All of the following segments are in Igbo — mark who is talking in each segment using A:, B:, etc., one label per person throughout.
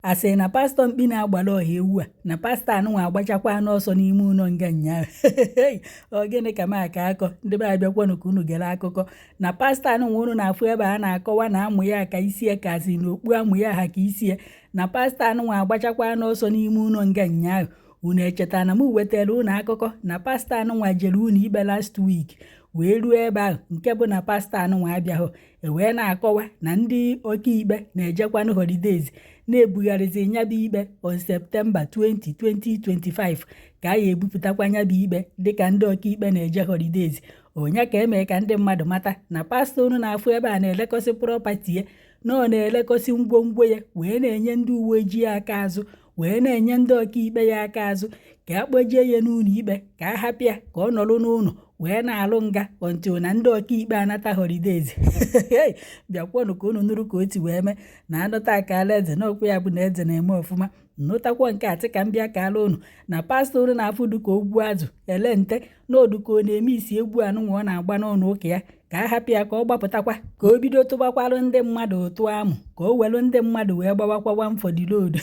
A: asị na pastọ mkpi na-agbala ọha ewu a na pastọ anụnwa agbachakwa n'ọsọ n'ime ụlọ nga nyaa ọ gịnị ka m aka akọ ndị be abịakwanụ ka unu gere akụkọ na pastọ anụnwa unu na-afụ ebe a na-akọwa na amụ ya ka isie ka asị na okpu amụ ya ha ka isie na pastọ anụnwa agbachakwa n'ọsọ n'ime ụlọ nga nyaa unu echeta na m wetara unu akụkọ na pastọ anụnwa jere unu ikpe last week wee ruo ebe ahụ nke bụ na pastọ anụnwa abịaghị wee na-akọwa na ndị ọkaikpe na-ejekwanụ holidays na-ebugharịzi nyabụ ikpe on Septemba 20, 2025 ka a ya ebupụtakwa nyabụ ikpe dịka ndị ọkaikpe na-eje holidays onye ka emee ka ndị mmadụ mata na pastọ unu na-afụ ebe a na-elekọsị prọpati ya na ọ na-elekọsị ngwongwo ya wee na-enye ndị uwe ojii aka azụ wee na-enye ndị ọkaikpe ya aka azụ ka a kpojie ya n'ụlọ ikpe ka a hapụ ya ka ọ nọrọ n'ụlọ wee na-alụ nga until na ndị ọkaikpe anata holidays bịakwanụ ka unu nụrụ ka o ti wee mee na anụta akala eze na okwu ya bụ na eze na-eme ọfụma nnụtakwa nke atị ka m bịa ka ala unu na pastọ unu na-afụ dịka ogbu azụ ele nte na oduka ọ na-eme isi egwu anụnwa ọ na-agba n'ụlọ ụka ya ka a hapụ ya ka ọ gbapụtakwa ka o bido tụbakwarụ ndị mmadụ ụtụ amụ ka o welu ndị mmadụ wee gbawakwa one for the road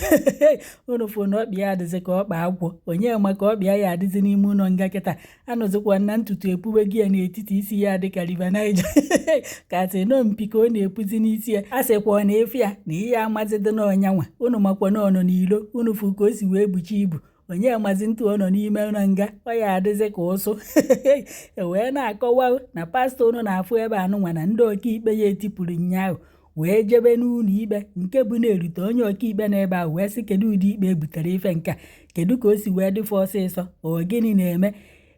A: unu fụ na ọkpịa ya adịzi ka ọkpa agwọ onye maka ọkpịa ya adịzi n'ime ụlọ nga kịta anọzikwa na ntutu epuwe gị ya n'etiti isi ya dịka River Niger ka atị nọ mpi ka ọ na-epuzi n'isi ya a sịkwa ọ na-efu ya na ihe amazidị n'ọnyanwa unu makwa na ọnọ n'ilo unu fụ ka o si wee buchi ibu onye mazi ntụ ọ nọ n'ime ụlọ nga ọ ya adịzi ka ụsụ wee na-akọwa na pastọ unu na-afụ ebe anụnwa na ndị ọkaikpe ya etipụrụ nyaahụ wee jebe n'ụlọ ikpe nke bụ na-erute onye ọkaikpe n'ebe ahụ wee sị kedu ụdị ikpe butere ife nka kedu ka o si wee dịfe ọsịsọ ọ gịnị na-eme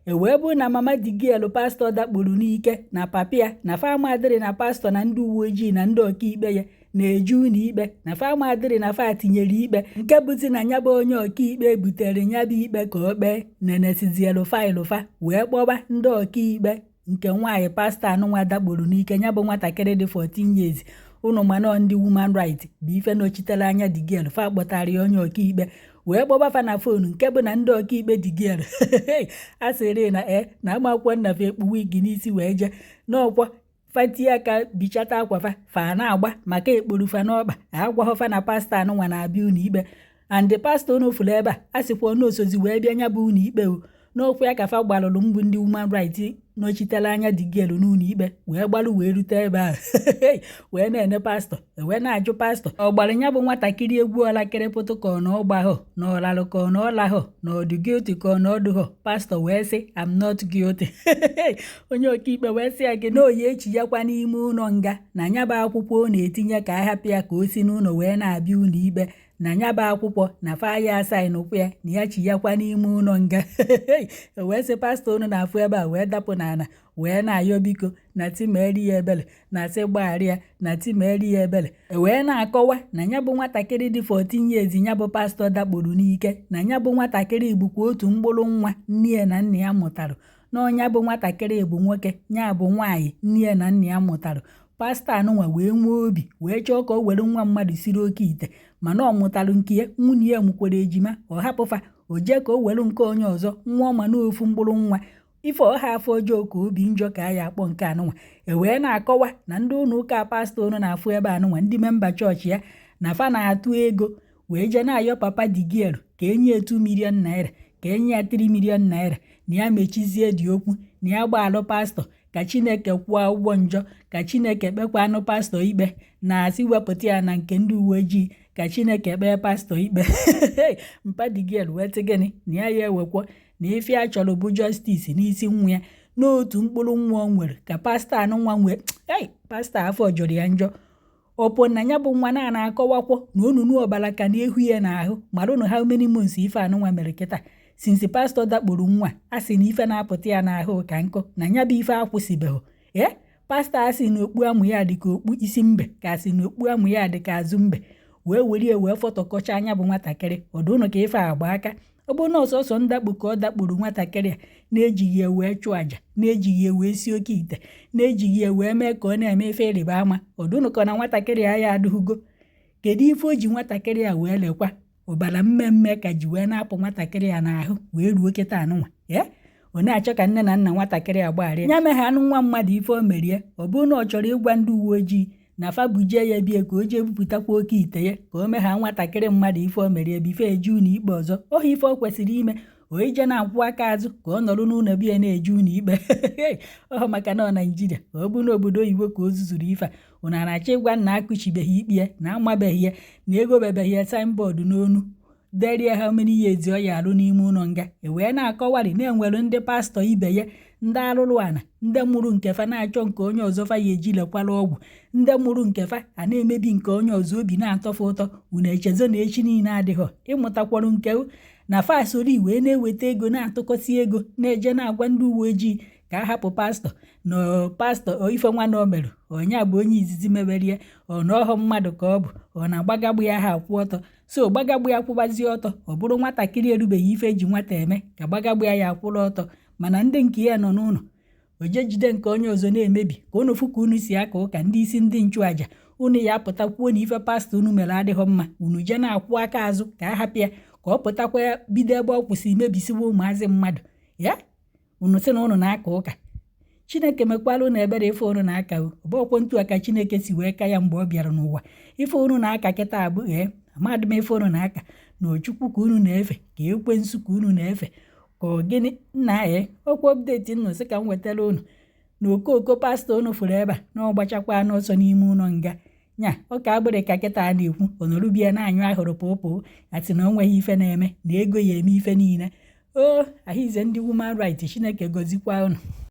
A: wee bụ na mama Digiel pastọ dakpuru n'ike na papia na famadịrị na pastọ na ndị uwe ojii na ndị ọkaikpe ya na-eju ụlọ ikpe na famadịrị na fa tinyere ikpe nke bụzi na nyabụ onye ọkaikpe butere nyabụ ikpe ka o kpee nenesizielu faịlụ fa wee kpọba ndị ọkaikpe nke nwaanyị pastọ anụnwa dakpuru n'ike nyabụ nwatakịrị dị 14 years unu manọ ndị woman right bụ ife nochitere anya Digiel fa kpọtara ya onye ọkaikpe wee kpọbafa na fonu nke bụ na ndị ọkaikpe Digiel a sịrị na amakwụkwọ nnafe ekpu wigi n'isi wee jee n'ọkwa fatie aka bichata akwafa fa na-agba maka ekporufa n'ọkpa agwaghọfa na pastọ anụnwa na-abịa ụlọ ikpe and pastọ unu fụrụ ebe a sịkwa n'osozi wee bịa nya bụ ụlọ ikpe n'okwu ya ka fa gbalụrụ mbụ ndị woman right nọchitere anya Digiel n'ụlọ ikpe wee gbalụ wee rute ebe ahụ wee na-ene pastọ wee na-ajụ pastọ ọ gbara nya bụ nwatakịrị egwu ọlakịrị pụtụ ka ọ na ọgbahọ na ọlalụ ka ọ na ọlahọ na ọdụ guilty ka ọ na ọdụghọ pastọ wee sị I'm not guilty onye ọkaikpe wee sị ya gị na oyi echi ya kwa n'ime ụlọ nga na nya bụ akwụkwọ ọ na-etinye ka a hapụ ya ka o si n'ụlọ wee na-abịa ụlọ ikpe na nyaba akwụkwọ na faya asaịn ụkwụ ya na ya chi ya kwa n'ime ụlọ nga wee sị pastọ unu na-afụ ebe a wee dapụ n'ala wee na-ayọ biko na timeri ya ebele na sị gbagharị ya na timeri ya ebele wee na-akọwa na ya bụ nwatakịrị dị 14 years ya bụ pastọ dakpuru n'ike na ya bụ nwatakịrị bụkwa otu mkpụrụ nwa nne ya na nna ya mụtara na ọnya bụ nwatakịrị bụ nwoke ya bụ nwaanyị nne ya na nna ya mụtara pastọ anụnwa wee nwee obi wee chọọ ka o were nwa mmadụ siri oke ite mana ọ mụtalụ nke ya nwunye ya mụkwara ejima ọ hapụfa o jee ka o were nke onye ọzọ nwa ọma n'ofu mkpụrụ nwa ife ọha afọ ọjọọ ka obi njọ ka a ya akpọ nke anụnwa wee na-akọwa na ndị ụlọ ụka pastọ unu na-afụ ebe anụnwa ndị memba chọọchị ya na fa na-atụ ego wee jee na-ayọ papa Digiel ka enye 2 million naira ka enye ya 3 million naira na ya mechizie dị okwu na ya gbaalụ pastọ ka Chineke kwụọ ụgwọ njọ ka Chineke kpekwa anụ pastọ ikpe na asị wepụta ya na nke ndị uwe ojii ka Chineke kpee pastọ ikpe mpa Digiel wee tị gịnị na ya ewekwa na ife a chọrọ bụ justice n'isi nwa ya n'otu mkpụrụ nwa o nwere ka pastọ anụnwa nwee pastọ afọ jọrọ ya njọ ọpụ na ya bụ nwa na-akọwakwọ na onunu ọbara ka na-ehu ya n'ahụ mara unu how many months ife anụnwa mere kịta since pastọ dakpuru nwa a sị na ife na-apụta ya n'ahụ ka nkụ na ya bụ ife akwụsịbeghị pastọ a sị na okpu amụ ya dị ka okpu isi mbe ka asị na okpu amụ ya dị ka azụ mbe wee werie wee fọtọkọcha anya bụ nwatakịrị ọdụ ụnụ ka ife agba aka ọ bụ na ọsọsọ ndakpu ka ọ dakpuru nwatakịrị a na-ejighị ya wee chụọ àjà na-ejighị ya wee si oke ite na-ejighị ya wee mee ka ọ na-eme ife ịrịba ama ọdụ ụnụ ka na nwatakịrị a ya adụghụgo kedu ife o ji nwatakịrị a wee lekwa ụbara mmemme ka ji wee na-apụ nwatakịrị a n'ahụ wee ruo kịta anụnwa ọ na-achọ ka nne na nna nwatakịrị a gbagharịa ya mee ha anụ nwa mmadụ ife o merie ọ bụrụ na ọ chọrọ ịgwa ndị uwe ojii na fa bujie ya bie ka o jee bupụtakwa oke ite ya ka o mee ha nwatakịrị mmadụ ife o mere ebife eje ụlọ ikpe ọzọ. Ohe ife o kwesịrị ime oije na-akwụ aka azụ ka ọ nọrọ n'ụlọ biya na-eje ụlọ ikpe ọhụ maka na Naijiria ọ bụ n'obodo oyibo ka o zuzuru ife a. Unu na-achọ ịgwa na akụchibeghị ikpe ya na amabeghị ya na egobebeghị ya signboard n'onu derie ha many years ọ ya arụ n'ime ụlọ nga. Wee na-akọwarị na-enwere ndị pastọ ibe ya ndị arụrụ ana ndị mụrụ nke fa na-achọ nke onye ọzọ fa ya eji lekwara ọgwụ, ndị mụrụ nke fa a na-emebi nke onye ọzọ obi na-atọfe ụtọ. Unu echezo na echi niile adịghọ ịmụtakwarụ nke na fa soro wee na-eweta ego na-atụkọsị ego na-eje na-agwa ndị uwe ojii ka a hapụ pastọ na pastọ ife nwana o mere onye bụ onye izizi meberie ọ na ọhọ mmadụ ka ọ bụ ọ na-agbagagbu ya ha akwụ ọtọ. So gbagagbu ya kwụbazie ọtọ ọ bụrụ nwatakịrị erubeghị ife eji nwata eme ka gbagagbu ya akwụrụ ọtọ. Mana ndị nke ya nọ n'ụlọ oje jide nke onye ọzọ na-emebi ka unu fụ ka unu si aka ụka ndị isi ndị nchụaja unu ya apụtakwuo na ife pastọ unu mere adịghọ mma unu je na-akwụ aka azụ ka a hapụ ya ka ọ pụtakwa ya bido ebe ọ kwụsị imebisiwa ụmụazị mmadụ ya. Unu sị na unu na-aka ụka Chineke mekwalụ na ebere ife unu na-aka ọbọkwọ ntu aka Chineke si wee ka ya mgbe ọ bịara n'ụwa. Ife unu na-aka kịta abụ amadị m ife unu na-aka na Ochukwu ka unu na-efe ka ekwensu ka unu na-efe ka gịnị nna okwu update nnụ sị ka m wetara unu na okooko pastọ unu fụrụ ebe a na ọ gbachakwa n'ọsọ n'ime ụlọ nga nya ọ ka agbịrị ka kịta a na-ekwu ọnọrụbịa na-anyụ ahụrụ pụpụ asị na o nweghị ife na-eme na ego ya eme ife niile. Ahụize ndị Women Rights Chineke gọzikwa unu.